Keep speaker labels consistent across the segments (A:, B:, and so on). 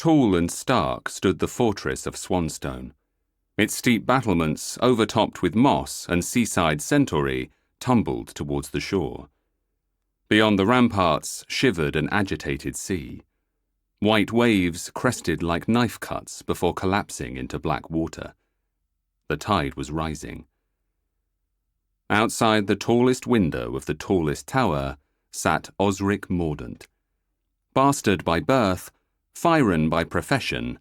A: Tall and stark stood the fortress of Swanstone, its steep battlements, overtopped with moss and seaside centauri, tumbled towards the shore. Beyond the ramparts shivered an agitated sea. White waves crested like knife cuts before collapsing into black water. The tide was rising. Outside the tallest window of the tallest tower sat Osric Mordaunt. Bastard by birth, Fyren by profession,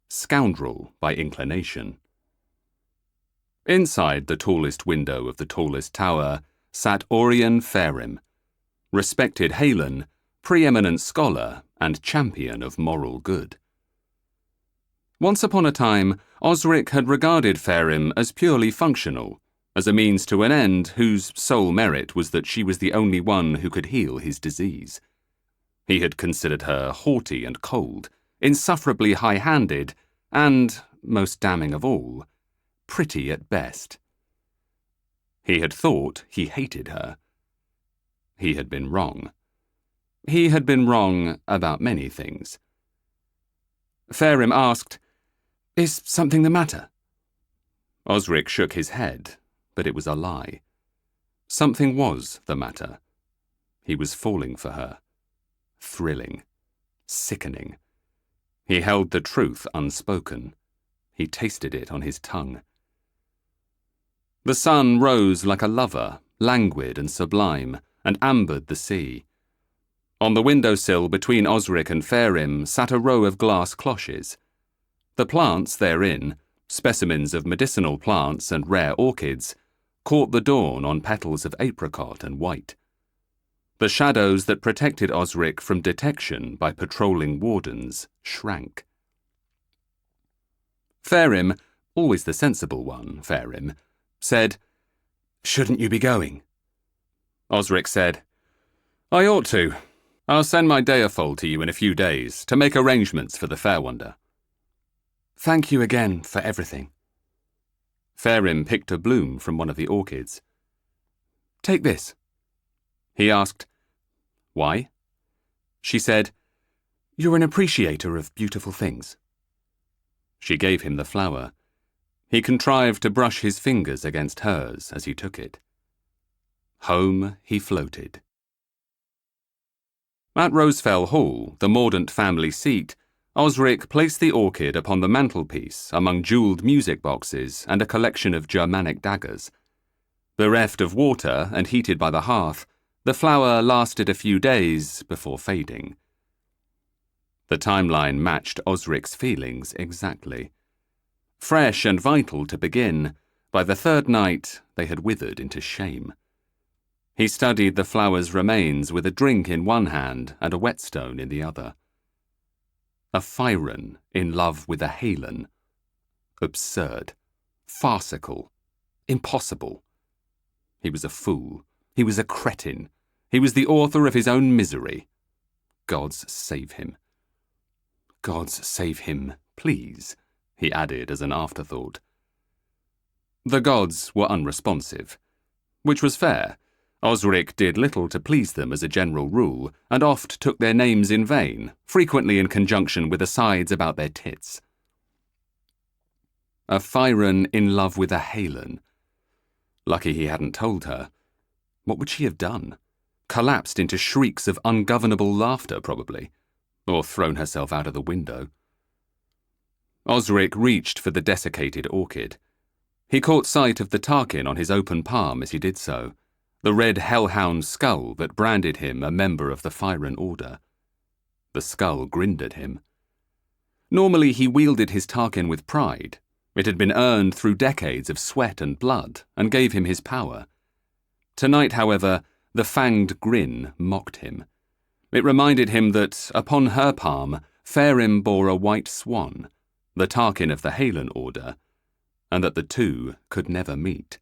A: scoundrel by inclination. Inside the tallest window of the tallest tower sat Aurienne Farim, respected Haelan, preeminent scholar and champion of moral good. Once upon a time, Osric had regarded Farim as purely functional, as a means to an end whose sole merit was that she was the only one who could heal his disease. He had considered her haughty and cold, insufferably high-handed, and, most damning of all, pretty at best. He had thought he hated her. He had been wrong. He had been wrong about many things. Farim asked, "Is something the matter?" Osric shook his head, but it was a lie. Something was the matter. He was falling for her. Thrilling. Sickening. He held the truth unspoken. He tasted it on his tongue. The sun rose like a lover, languid and sublime, and ambered the sea. On the windowsill between Osric and Farim sat a row of glass cloches. The plants therein, specimens of medicinal plants and rare orchids, caught the dawn on petals of apricot and white. The shadows that protected Osric from detection by patrolling wardens shrank. Farim, always the sensible one, Farim, said, "Shouldn't you be going?" Osric said, "I ought to. I'll send my Deafold to you in a few days to make arrangements for the fair wonder." "Thank you again for everything." Farim picked a bloom from one of the orchids. "Take this." He asked, "Why?" She said, "You're an appreciator of beautiful things." She gave him the flower. He contrived to brush his fingers against hers as he took it. Home he floated. At Rosefell Hall, the Mordaunt family seat, Osric placed the orchid upon the mantelpiece among jewelled music boxes and a collection of Germanic daggers. Bereft of water and heated by the hearth, the flower lasted a few days before fading. The timeline matched Osric's feelings exactly. Fresh and vital to begin, by the third night they had withered into shame. He studied the flower's remains with a drink in one hand and a whetstone in the other. A Fyren in love with a Haelan. Absurd. Farcical. Impossible. He was a fool. He was a cretin. He was the author of his own misery. Gods save him. Gods save him, please, he added as an afterthought. The gods were unresponsive, which was fair. Osric did little to please them as a general rule, and oft took their names in vain, frequently in conjunction with asides about their tits. A Fyren in love with a Haelan. Lucky he hadn't told her. What would she have done? Collapsed into shrieks of ungovernable laughter, probably, or thrown herself out of the window. Osric reached for the desiccated orchid. He caught sight of the Tarkin on his open palm as he did so, the red hellhound skull that branded him a member of the Fyren Order. The skull grinned at him. Normally he wielded his Tarkin with pride. It had been earned through decades of sweat and blood, and gave him his power. Tonight, however, the fanged grin mocked him. It reminded him that, upon her palm, Farim bore a white swan, the Tarkin of the Haelan Order, and that the two could never meet.